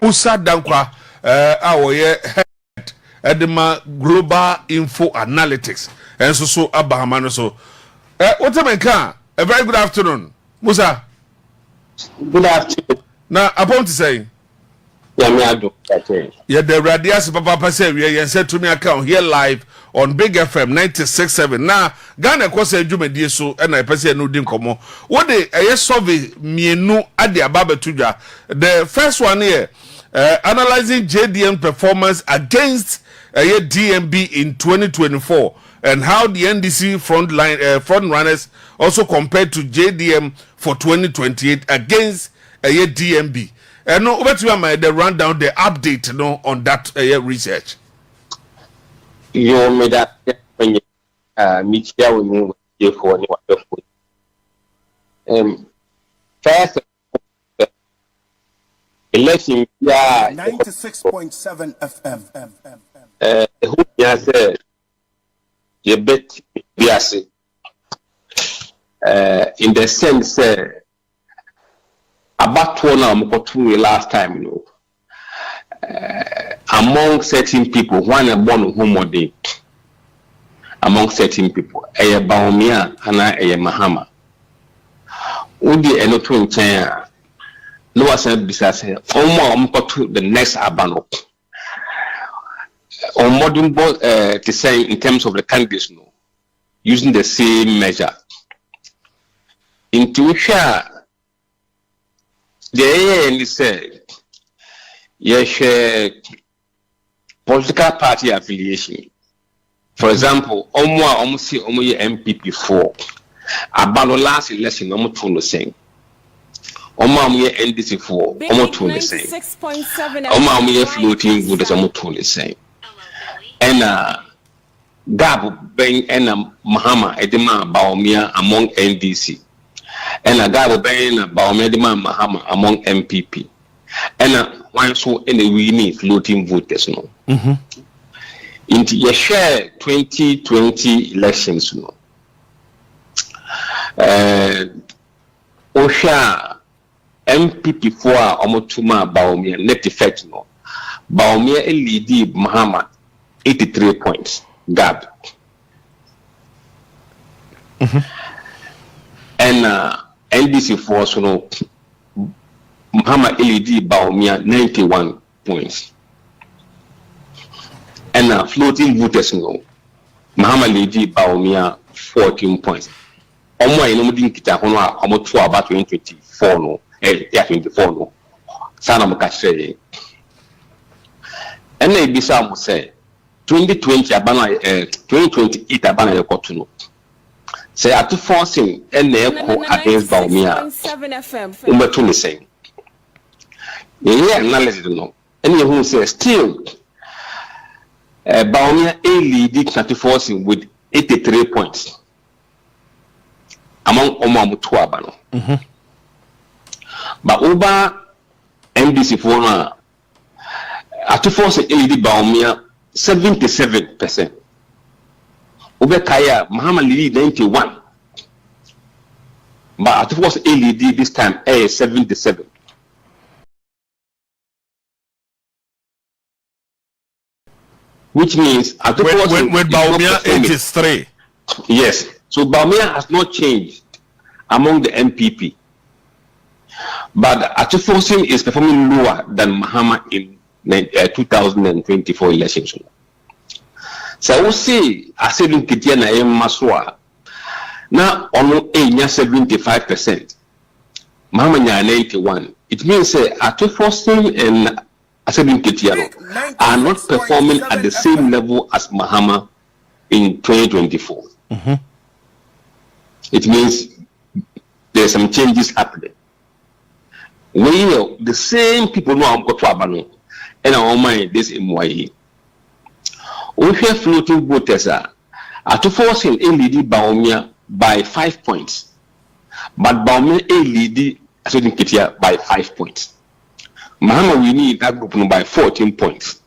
Musa Danquah awoye head edema global info analytics and so abahamano so what a very good afternoon Musa. Good afternoon. Now upon to say yeah, the radius papa say we said to me account here live on Big FM 96.7. Now Ghana kwase adwumadi so na pese no din komo. What the survey mienu ade ababa tudwa. The first one here analyzing JDM performance against DMB in 2024 and how the NDC front runners also compared to JDM for 2028 against DMB. No, what you am the rundown, the update, on that research. You made that when you meet here with you for first election, 96.7 FM. Who has you bet in the sense about one last time, among certain people, one born home among certain people, a Bawumia and a Mahama. Udi eno twin chair. No one said besides the next abano. Or modern both to say in terms of the candidates, no, using the same measure. Intuition. The ANC said, yes, political party affiliation. For example, almost NPP 4. About the last election, almost the same. Omo NDC 4, almost the same. Omo floating good as almost the same. And Gab Ben and Mahama Edema Bawumia among NDC. And a guy will be about Mahama among NPP. And one so any we need floating voters no. Into your share 2020 elections no. Osha NPP 4 omotuma Bawumia net effect no. Bawumia lead Mahama 83 points. Gab. And NDC Force, Muhammad LED Bawumia 91 points. And floating voters, Muhammad LED Bawumia 14 points. Omo ino kita hono omo to about 2024 no. 24 no. Sana mo kase. And na bisa mo say 2020 abana 2028 abana yekoto no. Say Ato Forson and against Bawumia. Umetuni saying. Yeah, analysis no. And who says still Bawumia A leading Ato Forson with 83 points among Omamutuabano. But over NDC for Ato Forson A leading Bawumia 77%. Kaya Muhammad lead 91, but it was LED this time 77. Which means when Bawumia 83. Yes, so Bawumia has not changed among the NPP, but Ato Forson is performing lower than Muhammad in 2024 elections. So we see Asante Bediatuo now on 75%. Mahamadu 81. It means Ato Forson and Asante Bediatuo are not performing at the same level as Mahamadu in 2024. It means there are some changes happening. We the same people know I'm going to Abano and our mind this MYE. We have floating voters Ato Forson lead Bawumia by 5 points, but Bawumia lead Asante Bediatuo by 5 points. Mahama we need that group by 14 points.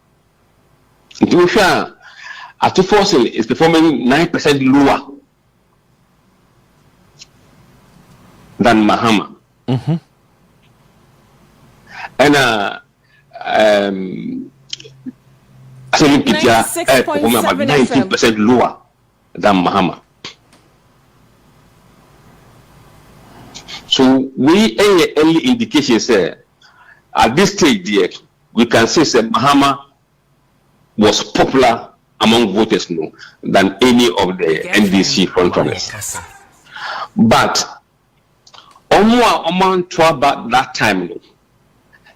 Ato Forson is performing 9% lower than Mahama. And Asante Bediatuo perform about 19% lower than Mahama. So we early indications say at this stage there we can say that Mahama was popular among voters than any of the NDC frontrunners. But Omo about that time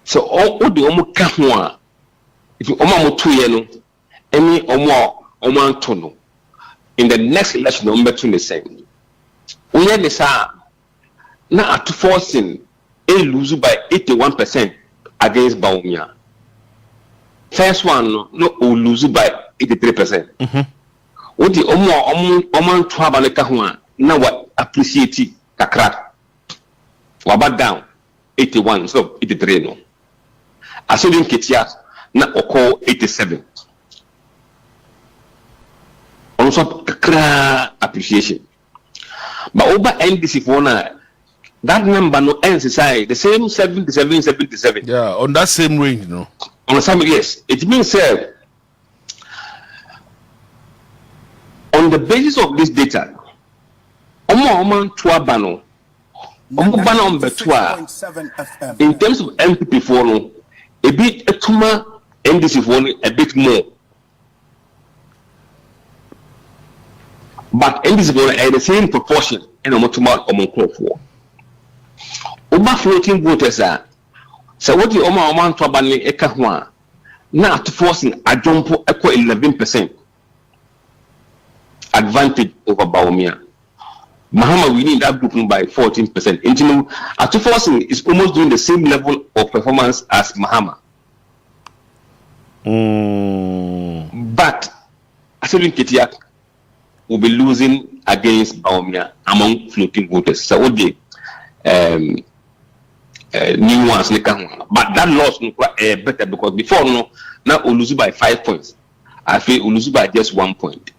so all the Omo Kahua if you Omo 2 years any Omo Tono in the next election number 27 we had this now Ato Forson lose by 81% against Bawumia. First one no lose by 83%. What the Oman Twaba Kahua now what appreciate kakra waba down 81 so 83 no. Asante Bediatuo na oko 87. Also kakra appreciation. But over NDC for now that number no ends inside the same 77. Yeah, on that same range, no. On the same, yes. It means on the basis of this data, Omo Tuabano, Omo Bano Betua, in terms of NPP for no, a bit etuma NDC for a bit more. But NDC for the same proportion and Omo Tuma Omo for. Oba floating voters are so what the Oman Twabani Ekahua now to forcing a jump equal 11% advantage over Bawumia. Mahama winning that group by 14%. Into Ato Forson is almost doing the same level of performance as Mahama. But Asante Bediatuo will be losing against Bawumia among floating voters. So what the new ones, but that loss better because before now Owusu by 5 points. I feel Owusu by just 1 point.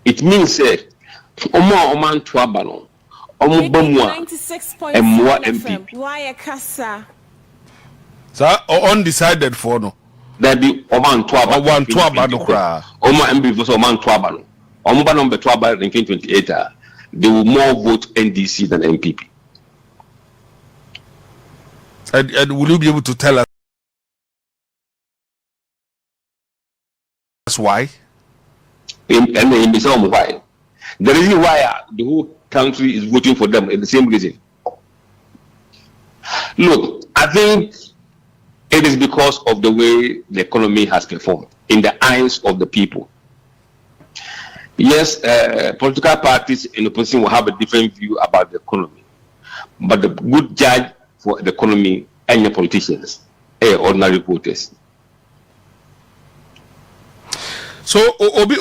It means Oman Tuabano, Omo Bamwa, and more NPP. So undecided for no. There be Oman Tuabano, Omo MB versus Oman Tuabano. Omo Bano Betuaba in 2028. They will more vote NDC than NPP. And will you be able to tell us why? And why? The reason why the whole country is voting for them is the same reason. Look, I think it is because of the way the economy has performed in the eyes of the people. Yes, political parties in the opposition will have a different view about the economy, but the good judge for the economy and the politicians, ordinary voters. So obi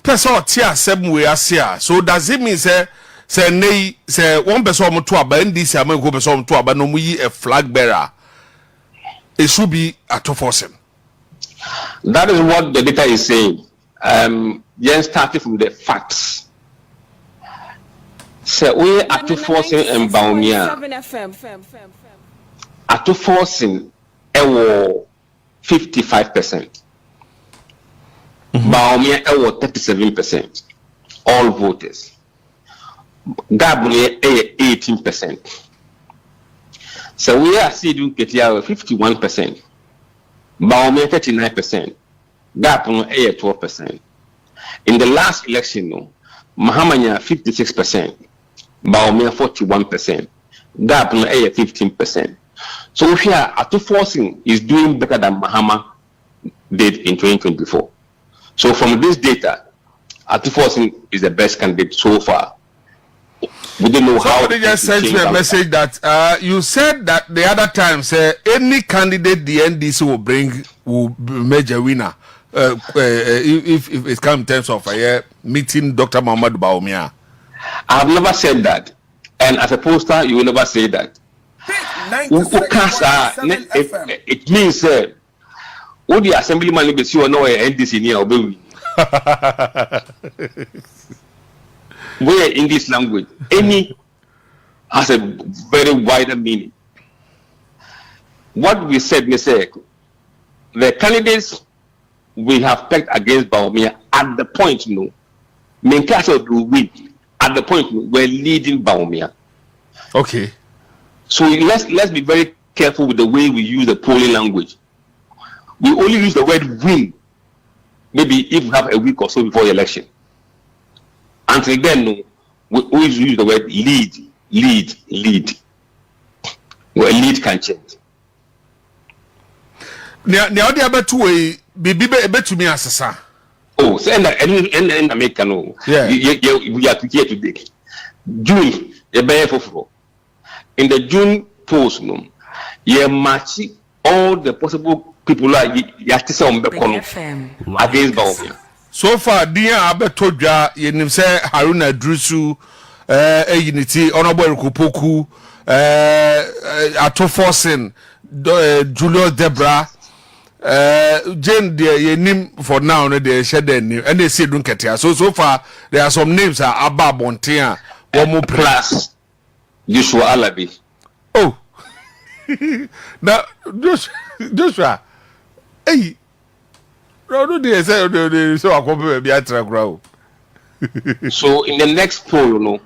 person tia same way asia. So does it mean say one person to aba NDC am go person to aba no mu yi a flag bearer? It should be Ato Forson. That is what the data is saying. Starting from the facts. So we Ato Forson and Bawumia. Ato Forson 55%. Bawumia 37%. All voters. Gabby 18%. So we are seeing Bediatuo 51%. Bawumia 39%. Gabby 12%. In the last election, Mahamadu 56%. Bawumia 41%. Gabby 15%. So here, Ato Forson is doing better than Mahama did in 2024. So from this data, Ato Forson is the best candidate so far. We don't know how. Somebody just sent me a message that you said that the other time, say any candidate the NDC will bring will make a winner. If it comes in terms of meeting Dr. Mahamadu Bawumia. I have never said that, and as a poster, you will never say that. It means what the assemblyman will see or no NDC near obey. Where in this language, any has a very wider meaning. What we said, the candidates we have pegged against Bawumia at the point, main case will win. At the point we're leading Bawumia. Okay. So let's be very careful with the way we use the polling language. We only use the word win, maybe if we have a week or so before the election. Until then, we always use the word lead. Where lead can change. Now the other two way, be to me as a Oh, so and America no. Yeah. We are here today. June, in the June post, you match all the possible people like against Bawumia. So far, dear Abetoja, you say Haruna Drusu, Unity, Honorable Kupoku, Ato Forson, Julius Debra, Jane, dear, name for now, they shed their name, and they say don't get here. So far, there are some names are Abba Bontia, one more plus Joshua Alabi. Oh, now, Joshua, hey. No, they say so I come be grow. So in the next poll,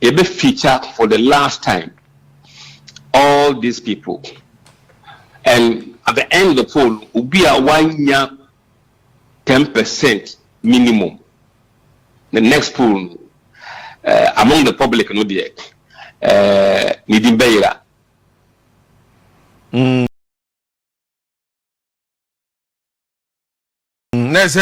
it be feature for the last time all these people, and at the end of the poll will be a 1 year 10% minimum. The next poll among the public, Nidimbeira. Unless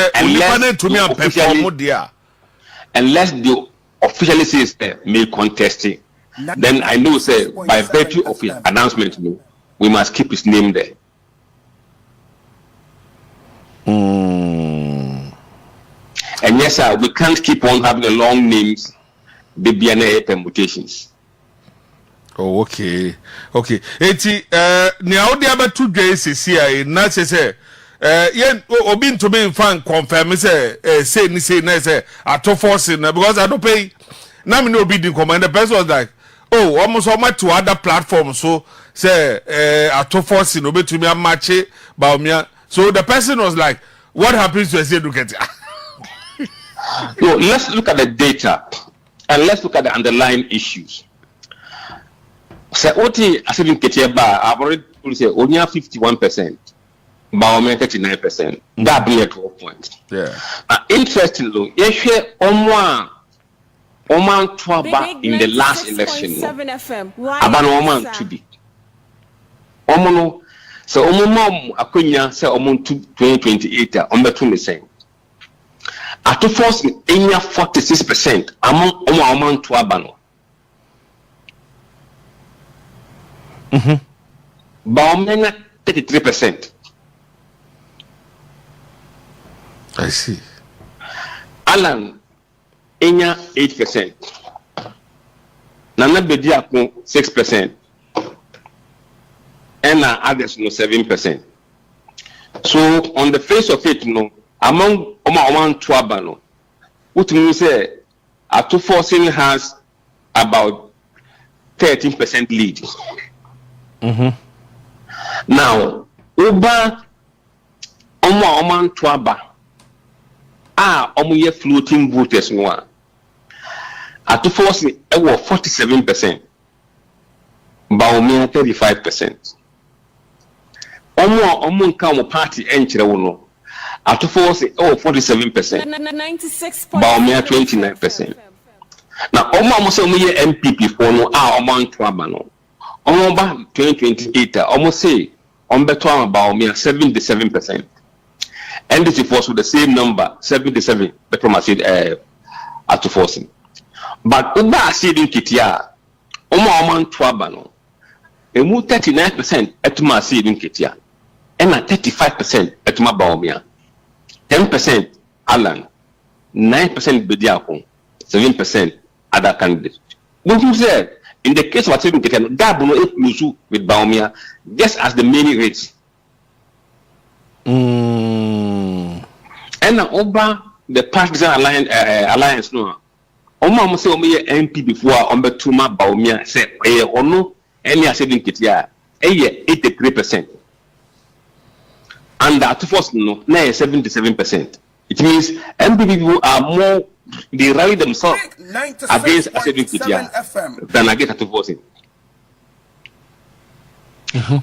the officially says may contesting, then I know say by virtue of his announcement, we must keep his name there. And yes, sir, we can't keep on having the long names, the BNA permutations. Oh, okay. Eti now the other 2 days is here. Not say yen obi to be fan confirm say say Ato Forson because I don't pay. Now me no be the command. The person was like, oh, almost all my to other platforms. So say Ato Forson obi to me a match Bawumia. So the person was like, what happens to say look at it? No, let's look at the data and let's look at the underlying issues. So Oti Asante Bediatuo, I've already say only 51%. Bawumia 39%. That be at 12 points. Yeah. Interestingly, you hear Oman Twaba in the last election. About Oman to be. Omono, so Omomom Akunya say Omon 2028 on the 20%. Ato Forson 46% among Oman Twaba. Bawumia 33%. I see. Alan Enya 8%. Nana Bediatuo 6%. And others 7%. So on the face of it, among Oman Twaba, what you say Ato Forson has about 13% lead. Now, Oba Oman Twaba omuye floating voters no Ato Forson 47%. Bawumia 35%. Omo nka mo party enchire wo no Ato Forson 47%. Bawumia 29%. Now omo say omuye NPP for no Oman Twaba no. Omo ba 2028 omo say ombeto Bawumia 77%. And this was with the same number, 77, but from Ato Forson. But Uba Sidin Kitia, Oman Twaba no, a 39% etuma Sidin Kitia, and 35% etuma Bawumia, 10% Alan, 9% Bediatuo, 7% other candidates. What you said, in the case of Sidin Kitia, that no Owusu with Bawumia, just as the many rates. And over the partisan alliance no. Oma say omo NPP before ombetuma Bawumia say ono any Asante Bediatuo 83%. and Ato Forson no, now 77%. It means NPP people are more, they rally themselves against Asante Bediatuo than against Ato Forson.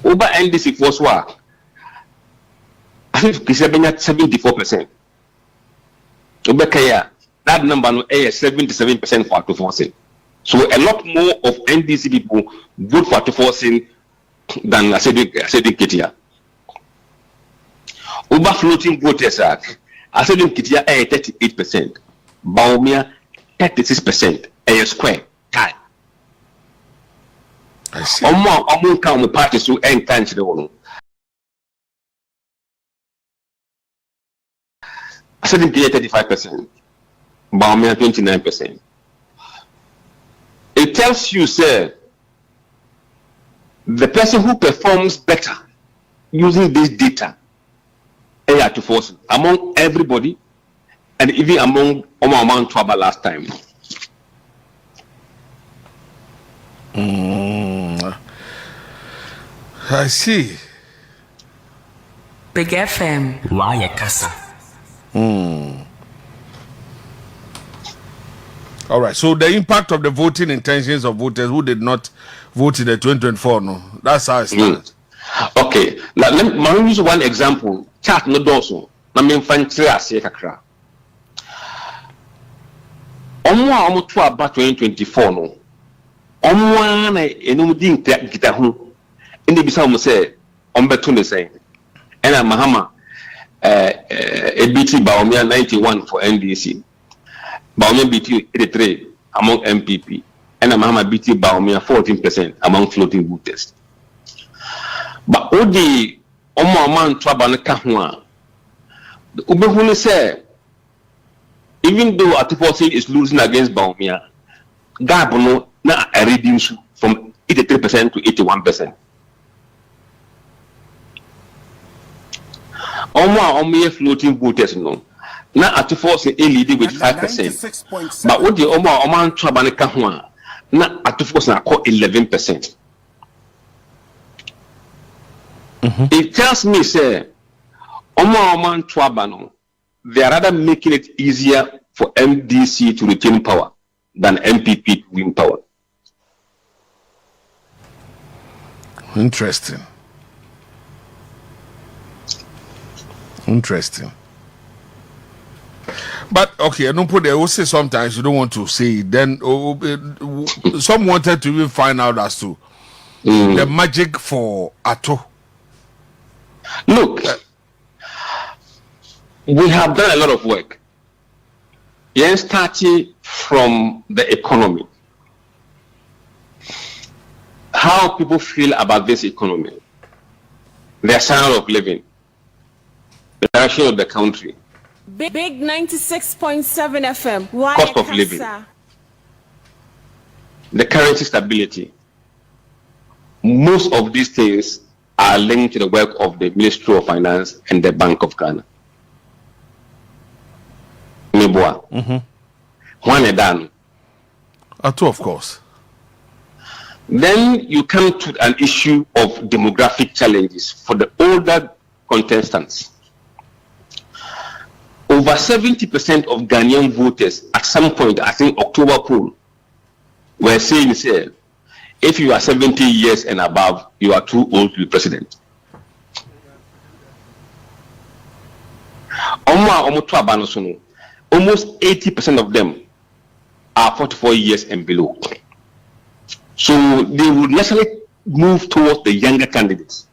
Over NDC was what? I think it's 74%. That number no is 77% for Ato Forson. So a lot more of NDC people vote for Ato Forson than Asante Bediatuo. Over floating voters are Asante Bediatuo 38%, Bawumia 36%, a square time. I see. Omo count parties to encourage the one. Asante Bediatuo 35%, Bawumia 29%. It tells you, sir, the person who performs better using this data Ato Forson among everybody, and even among Oman Trouble last time. I see. Big FM. Why Kasa? All right. So the impact of the voting intentions of voters who did not vote in the 2024, no, that's how it stands. Okay. Now let me use one example. Chat no doso. Na me mfantre ase kakra. Omo to about 2024 no. Omo na enum di kita ho. Inde bisa mo say ombeto ne say. Ena Mahama BT Bawumia 91 for NDC. Bawumia BT 83 among NPP. Ena Mahama BT Bawumia 14% among floating voters. But all the man trouble na kahwa. The Ubehuni say, even though Ato Forson is losing against Bawumia, Gabono na a reduce from 83% to 81%. Omo floating voters no. Na Ato Forson a leading with 5%. But all the man trouble na kahwa na Ato Forson call 11%. It tells me, say, Oman Twabano, they are rather making it easier for MDC to retain power than MPP to win power. Interesting. But okay, I don't put there. We'll say sometimes you don't want to say it. Then some wanted to even find out as to the magic for Ato. Look, we have done a lot of work. Starting from the economy. How people feel about this economy, their standard of living, the direction of the country. Big 96.7 FM. Cost of living. The currency stability. Most of these things are linked to the work of the Ministry of Finance and the Bank of Ghana. One done. Ato, of course. Then you come to an issue of demographic challenges for the older contestants. Over 70% of Ghanaian voters at some point, I think October poll, were saying, say, if you are 70 years and above, you are too old to be president. Almost 80% of them are 44 years and below. So they would naturally move towards the younger candidates.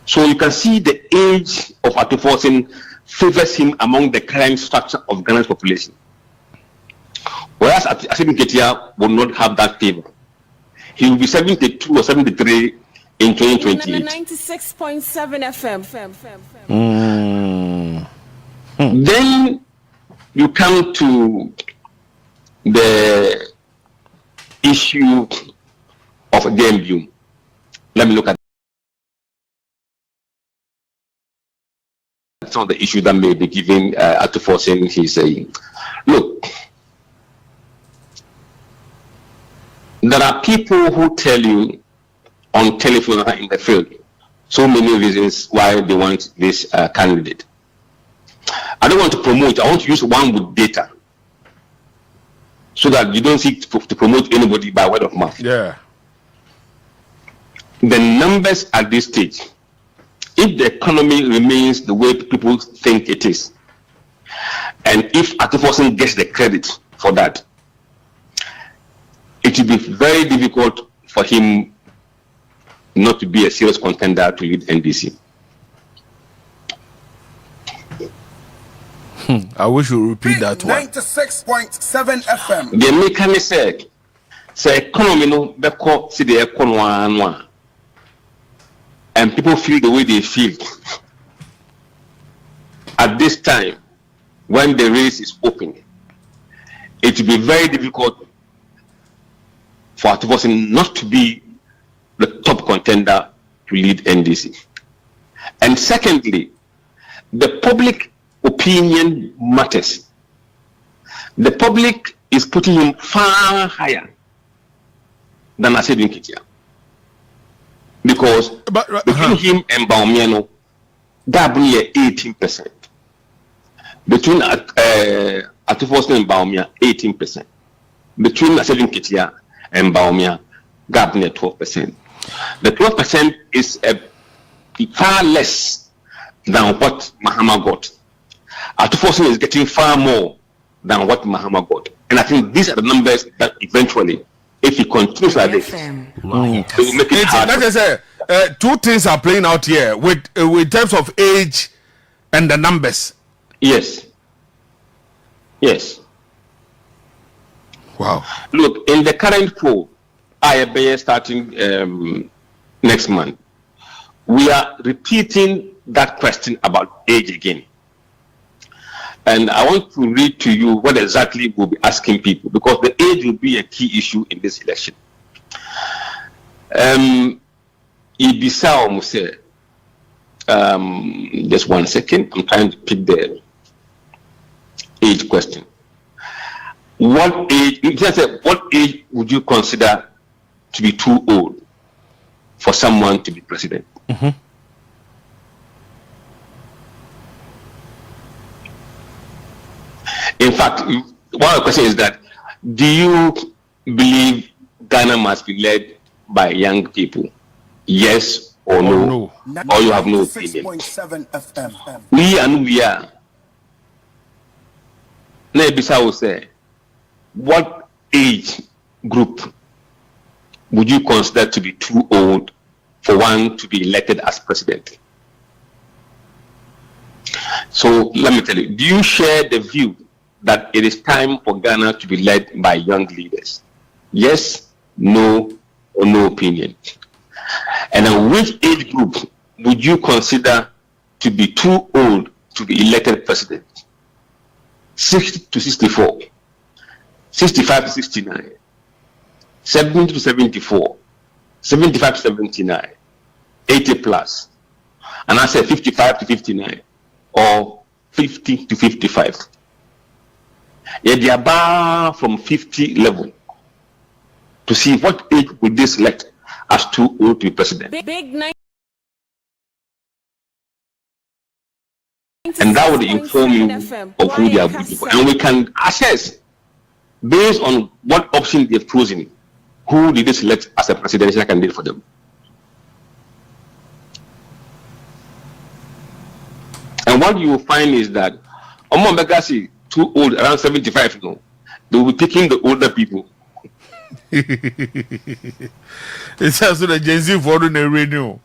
So you can see the age of Ato Forson favors him among the current structure of Ghana's population. Whereas Asante Bediatuo will not have that favor. He will be 72 or 73 in 2028. 96.7 FM. Then you come to the issue of Gyamfi. Let me look at some of the issues that may be given Ato Forson. He's saying, look, there are people who tell you on telephone in the field, so many reasons why they want this candidate. I don't want to promote. I want to use one with data, so that you don't seek to promote anybody by word of mouth. Yeah. The numbers at this stage, if the economy remains the way people think it is, and if Ato Forson gets the credit for that, it will be very difficult for him not to be a serious contender to lead NDC. I wish you repeat that one. 96.7 FM. The mechanism say economy no beko see the economy, and people feel the way they feel at this time when the race is open. It will be very difficult for Ato Forson not to be the top contender to lead NDC. And secondly, the public opinion matters. The public is putting him far higher than Asante Bediatuo, because between him and Bawumia, no, that bring 18%. Between Ato Forson and Bawumia, 18%. Between Asante Bediatuo and Bawumia, gap near 12%. The 12% is far less than what Mahama got. Ato Forson is getting far more than what Mahama got. And I think these are the numbers that eventually, if he continues like this, they will make it hard. Like I say, two things are playing out here with terms of age and the numbers. Yes. Yes. Wow. Look, in the current poll, IABA starting next month, we are repeating that question about age again. And I want to read to you what exactly we'll be asking people, because the age will be a key issue in this election. Ibisa Muse, just 1 second, I'm trying to pick the age question. What age would you consider to be too old for someone to be president? Mm-hmm. In fact, one of the questions is that, do you believe Ghana must be led by young people? Yes or no? Or you have no opinion? 96.7 FM. We are. Nebisa will say, what age group would you consider to be too old for one to be elected as president? So let me tell you, do you share the view that it is time for Ghana to be led by young leaders? Yes, no, or no opinion? And then which age group would you consider to be too old to be elected president? 60 to 64, 65 to 69, 70 to 74, 75 to 79, 80 plus, and I said 55 to 59, or 50 to 55. Yeah, they are bar from 50 level to see what age would they select as too old to be president. And that would inform you of who they are good people. And we can assess, based on what option they've chosen, who did they select as a presidential candidate for them. And what you will find is that Omo Begasi, too old, around 75, no, they will be picking the older people. It's also the Gen Z for the radio.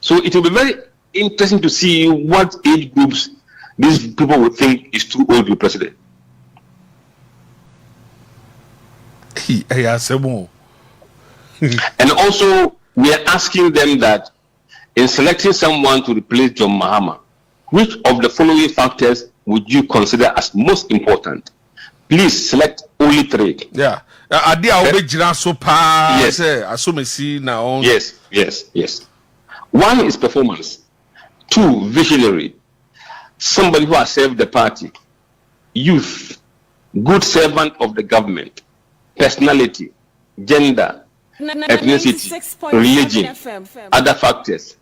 So it will be very interesting to see what age groups these people would think is too old to be president. And also, we are asking them that in selecting someone to replace John Mahama, which of the following factors would you consider as most important? Please select only 3. Yeah. Yes. Yes. 1 is performance. 2, visionary. Somebody who has served the party. Youth. Good servant of the government. Personality. Gender. ethnicity, religion, other factors.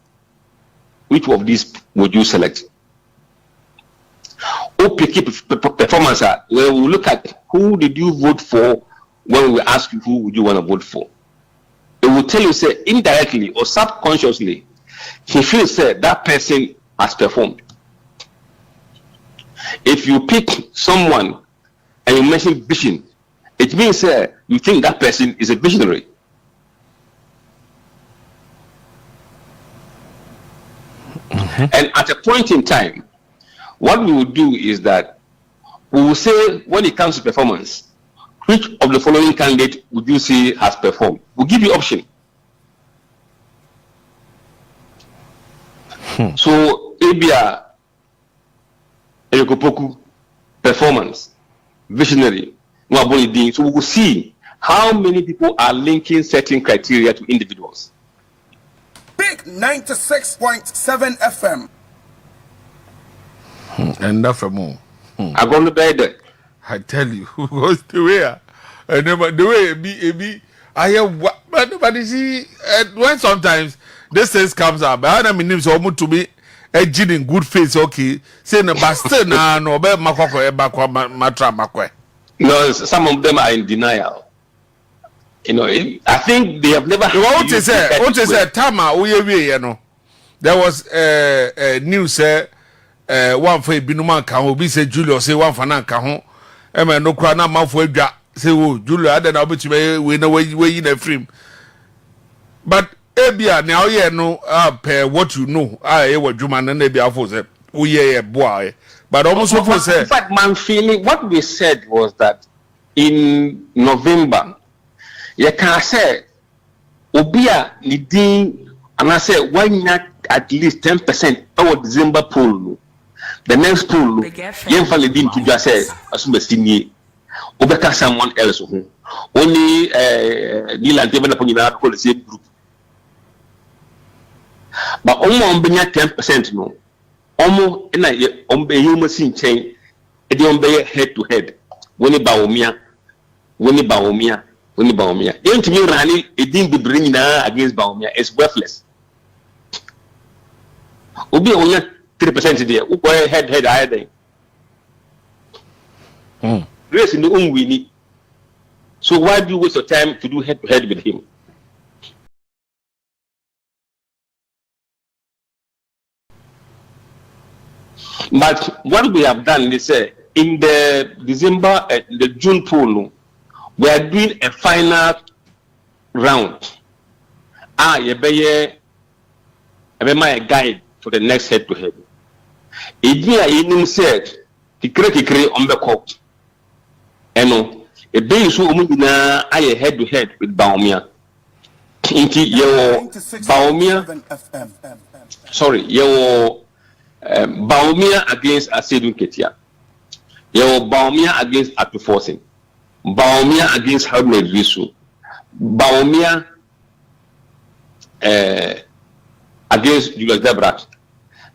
Which of these would you select? OPK performance, where we look at who did you vote for when we ask you who would you want to vote for. It will tell you, say, indirectly or subconsciously, he feels that person has performed. If you pick someone and you mention vision, it means you think that person is a visionary. And at a point in time, what we will do is that we will say, when it comes to performance, which of the following candidate would you say has performed? We'll give you option. So, Abia Eyokopoku, performance, visionary, so we will see how many people are linking certain criteria to individuals. Big 96.7 FM. And that's more. I'm going to bed. I tell you, what's the way? And the way it be, I have what, but you see, when sometimes this thing comes up, I mean, it's almost to be a in good face, okay, saying a bastard, no, but matra. No, some of them are in denial. You know, I think they have never. What is it? Tama, you know, there was news, one for Binuman Kaho, be said Julius, say one for Nankaho, and no crown, mouth for say, oh, Julia, then I'll bet you we know where you in a frame. But Abia, now, yeah, no, pair what you know, I what Juman and Abia for said, oh, yeah, boy. But almost what was said. In fact, my feeling, what we said was that in November, you can say, Obia, Nidin, and I said, why not at least 10% our December poll? The next poll, Gyamfi didn't to just say, assume a senior, Obeka someone else, only Neil and David upon the same group. But almost 10% no. Almost in a human scene chain, a deal head to head. When Bawumia. Even to me, Rani, it didn't be bringing against Bawumia. It's worthless. Ubi only 3% there. Ubi head higher. Grace in the own we need. So why do you waste your time to do head to head with him? But what we have done is in the December, the June poll, we are doing a final round. You be my guide for the next head to head. He said, he create on the court. And a day so I head to head with Bawumia. Into your Bawumia, sorry, your Bawumia against Asedun Ketia. Your Bawumia against Ato Forson. Bawumia against Aremeyaw. Bawumia against Julius Debra.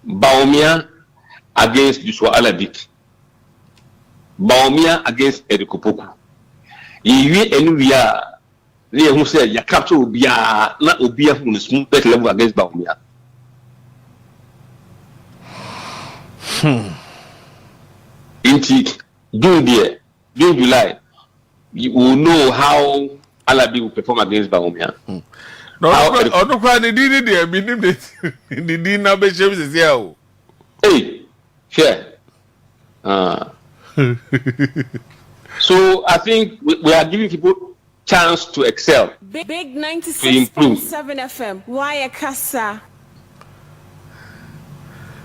Bawumia against Joshua Alabik. Bawumia against Erikopoku. Ye anywhere they who said ya capture Obia, not Obia who is smooth level against Bawumia. June July, you will know how Alabi will perform against Bawumia. No, no, cry the dinner, meaning the dinner be shames is here. Hey, share. So I think we are giving people chance to excel. Big 96.7 FM. Why a casa?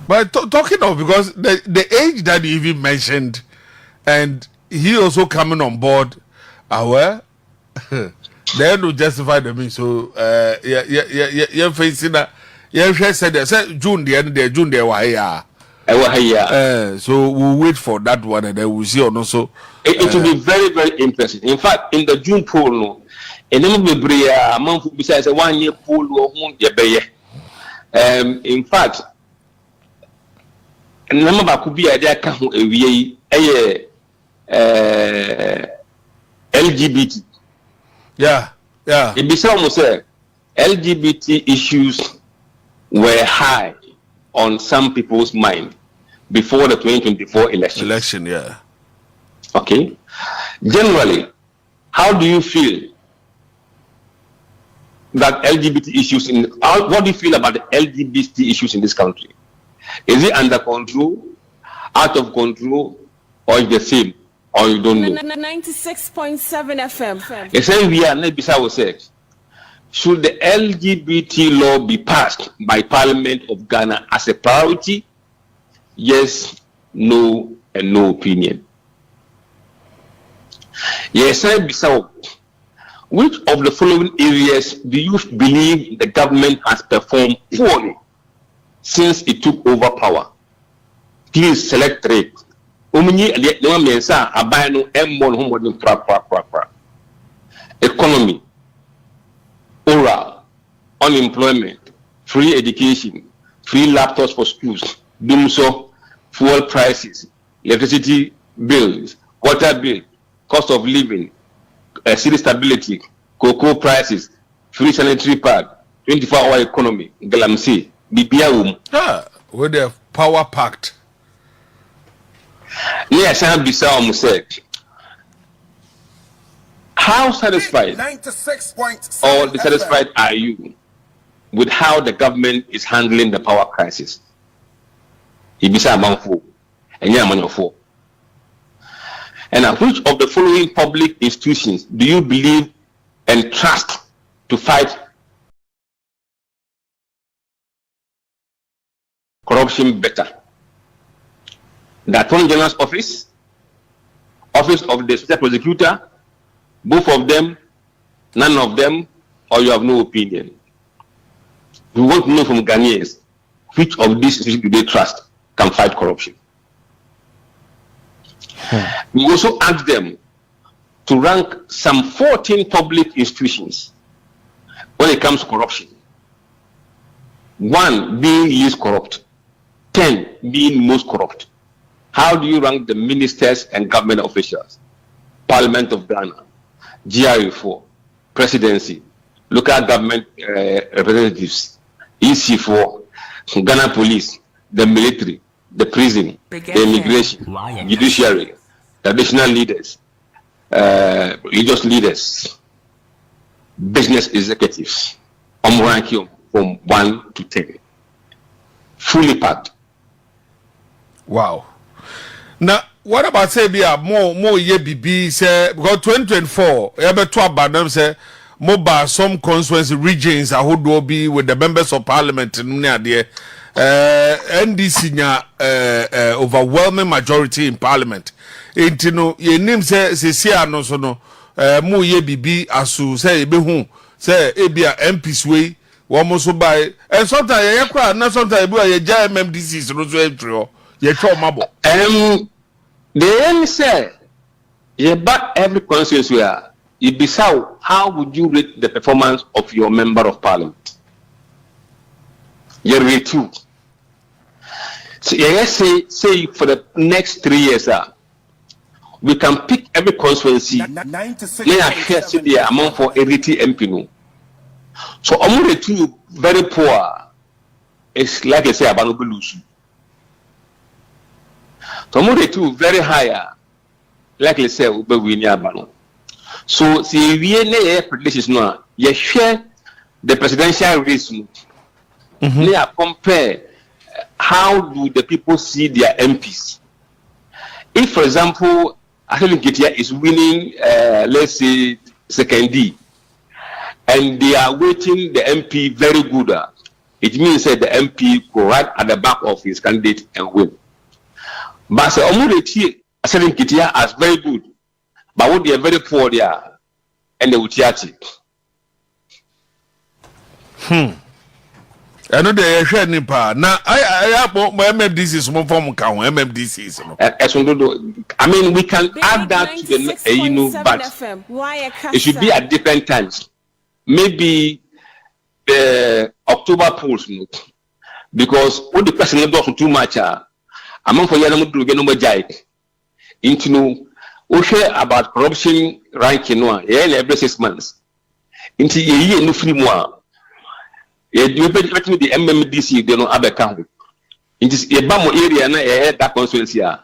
But talking of, because the age that you even mentioned, and he also coming on board, they don't justify the mean. So you're facing that. Yeah, said June the end there, June there were here. So we'll wait for that one, and then we'll see also. It will be very, very interesting. In fact, in the June poll, and then we bring a month besides a 1 year poll or in fact, and number could be a LGBT. Yeah. Yeah. It be almost say LGBT issues were high on some people's mind before the 2024 election. Election, yeah. Okay. Generally, how do you feel that LGBT issues what do you feel about the LGBT issues in this country? Is it under control, out of control, or is the same, or you don't know? 96.7 FM. The same we are not beside sex. Should the LGBT law be passed by Parliament of Ghana as a priority? Yes, no, and no opinion. Yes, I beside. Which of the following areas do you believe the government has performed poorly since it took over power? Please select three. Economy, oral, unemployment, free education, free laptops for schools, dumso, fuel prices, electricity bills, water bill, cost of living, city stability, cocoa prices, free sanitary pad, 24-hour economy, galamsey, bibiawum. With the power pact. Yes, I'm beside Musa. How satisfied 96.7 or dissatisfied are you with how the government is handling the power crisis? Ibisa Manfo, and Yamanofo. And which of the following public institutions do you believe and trust to fight corruption better? The Attorney General's office, office of the Special Prosecutor, both of them, none of them, or you have no opinion? We want to know from Ghanaians which of these institutions do they trust can fight corruption. We also ask them to rank some 14 public institutions when it comes to corruption. 1 being least corrupt, 10 being most corrupt. How do you rank the ministers and government officials? Parliament of Ghana, GRA4, Presidency, local government representatives, EC4, Ghana Police, the military, the prison, the immigration, judiciary, traditional leaders, religious leaders, business executives. I'm ranking from 1 to 10. Fully packed. Wow. Now, what about say be a more ye BB say because 2024 ebe to abandon say mobile some constituency regions I would be with the members of parliament near there. NDC nya overwhelming majority in parliament. Intino ye name say no so no mo ye BB asu say ebe hu say ebia MPs way wo mo so buy and sometimes ye kwa na sometimes ebu ye ja MMDC so so entry ye twa mabo. The end say ye back every constituency where you be how would you rate the performance of your member of parliament? You rate 2. So say for the next 3 years, we can pick every constituency. The amount for every MP. No. So among the 2 very poor, it's like I say about Owusu. So among the 2 very higher, like I say Bawumia Bano. So see we are predictions now. You share the presidential race. They are compare how do the people see their MPs. If, for example, Asante Bediatuo is winning, let's say, second D, and they are waiting the MP very good, it means that the MP go right at the back of his candidate and win. But so Asante Bediatuo as very good, but what they are very poor there, and they will teach. I know they share nipa. Now I MMDC is more form count MMDC is no. I mean we can add that to the but it should be at different times. Maybe the October polls, because what the person does too much. Among for Yanamu to get number jai into no we share about corruption ranking every 6 months. Inti ye no free mo. Ye do be the MMDC de no abeka ho. Inti ye ba mo area na that constituency a.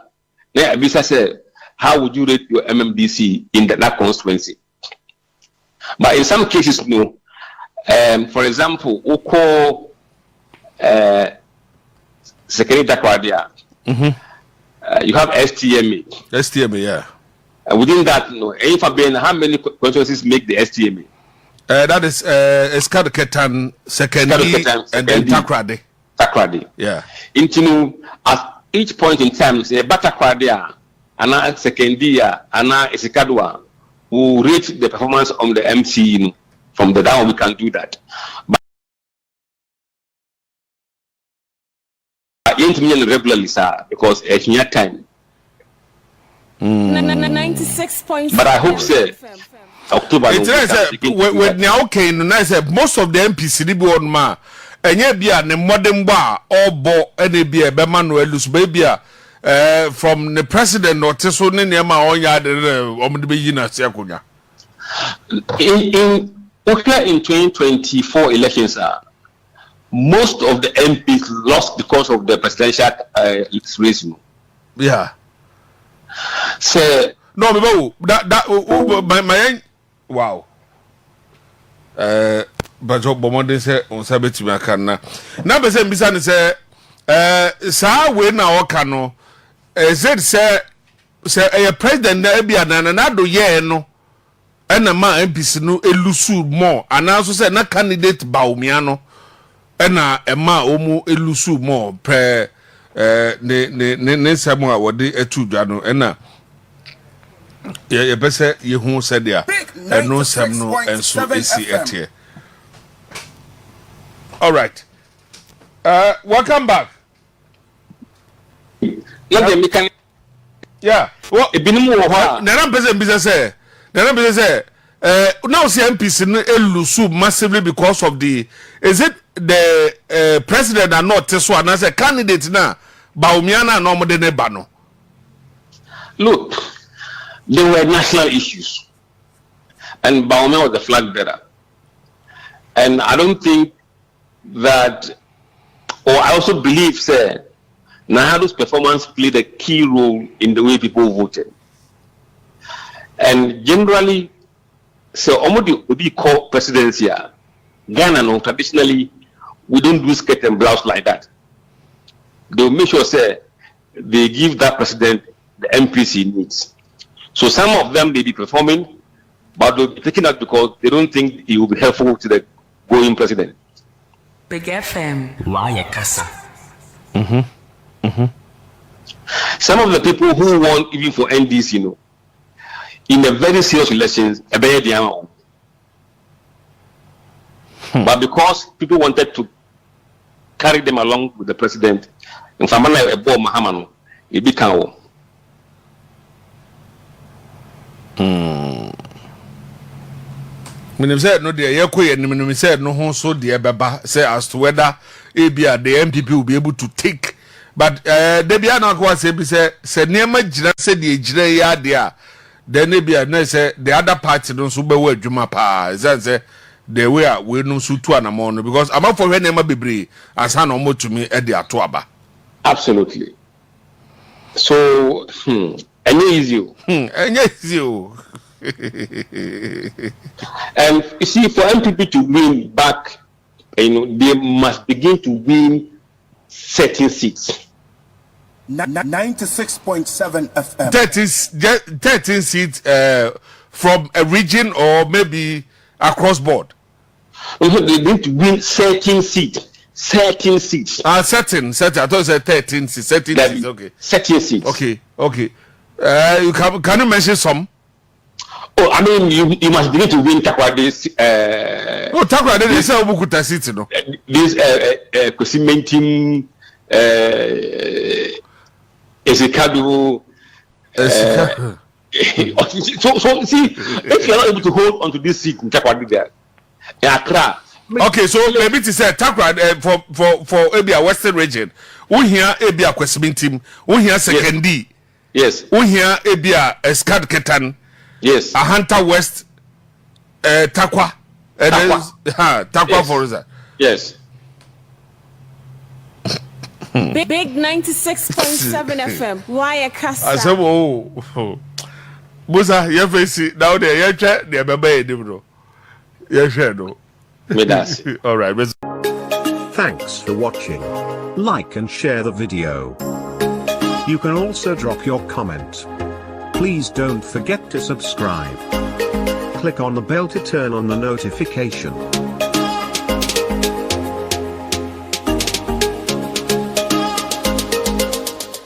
Na abisa say how would you rate your MMDC in that constituency? But in some cases, no. For example, Oko Secretary Dakwadia, you have STMA. STMA, yeah. Within that, no. How many constituencies make the STMA? That is Eskadketan, Secondary, and then Takrade. Takrade. Yeah. Into at each point in time, say Batakradia, Ana Sekendia, Ana Esikadwa, who rate the performance of the MC from the down. We can do that. But regularly, sir, because it's near time. 96.7. But I hope, sir, October. With now, okay, most of the MPs be on ma. And yet, be a modern bar or bo any be a Bemanuelus baby from the president or Tesson in Yama or yard on the beginner Siakunya. In 2024 elections, most of the MPs lost because of the presidential race. Yeah. So no, my wow. But Bomode say on Sabeti Makana. Now, the same business say, sir, we now cano. Said, say, a president, there be an another year, no, and a man MPC no elusu more, and also said, na candidate Bawumia, and a ma omu elusu more, per ne Samoa, what they two jano, and yeah, better you who said there, and no Samno, and so is here. All right. Welcome back. Yeah. Well, now see MPs elusu massively because of the. Is it the president are not Teswa as a candidate now? Bawumia na no more than bano. Look, there were national issues, and Bawumia was the flag bearer, and I don't think that, or I also believe, sir, Naharu's performance played a key role in the way people voted. And generally, so Omodi Obi call presidency, Ghana, no, traditionally, we don't do skirt and blouse like that. They'll make sure, sir, they give that president the MPC needs. So some of them may be performing, but they'll be taken out because they don't think it will be helpful to the going president. Big FM. Why Kasa? Some of the people who won even for NDC, in the very serious elections, but because people wanted to carry them along with the president, in Famana Ebo Mahamanu, it became. When said no, dear, you said no, so dear Baba, say as to whether the NPP will be able to take. But Debbie not was said near my said the Jira there. Then maybe I say the other party don't super well Jumapa. Say the way we no suit to an amount because I'm up for her name be brave as hand on to me at the Atuaba. Absolutely. So, and easy. And yes, you. And you see, for MPP to win back, they must begin to win certain seats. 96.7 FM. 13 seats from a region or maybe across board. They need to win 13 seats. 13 seats. Certain. I thought you said 13 seats. 13 seats. Okay. 13 seats. Okay. You can you mention some? Oh, I mean, you must begin to win Takwade. Takwade is a Bukuta seat, no. This Kweku Esikadu. So see, if you're not able to hold onto this seat in Takwade there, Accra. Okay, so maybe to say Takwade for Abia Western region, we hear Abia Kwesimin team, we hear second D. Yes. We hear Abia Eskad Ketan. Yes. Ahanta West, Takwa. And Takwa Forza. Yes. Big 96.7 FM. Why Kasa? I said, oh, Musa, your face now there, you're chat, they're baby, bro. Yes, shadow. All right. Thanks for watching. Like and share the video. You can also drop your comment. Please don't forget to subscribe. Click on the bell to turn on the notification.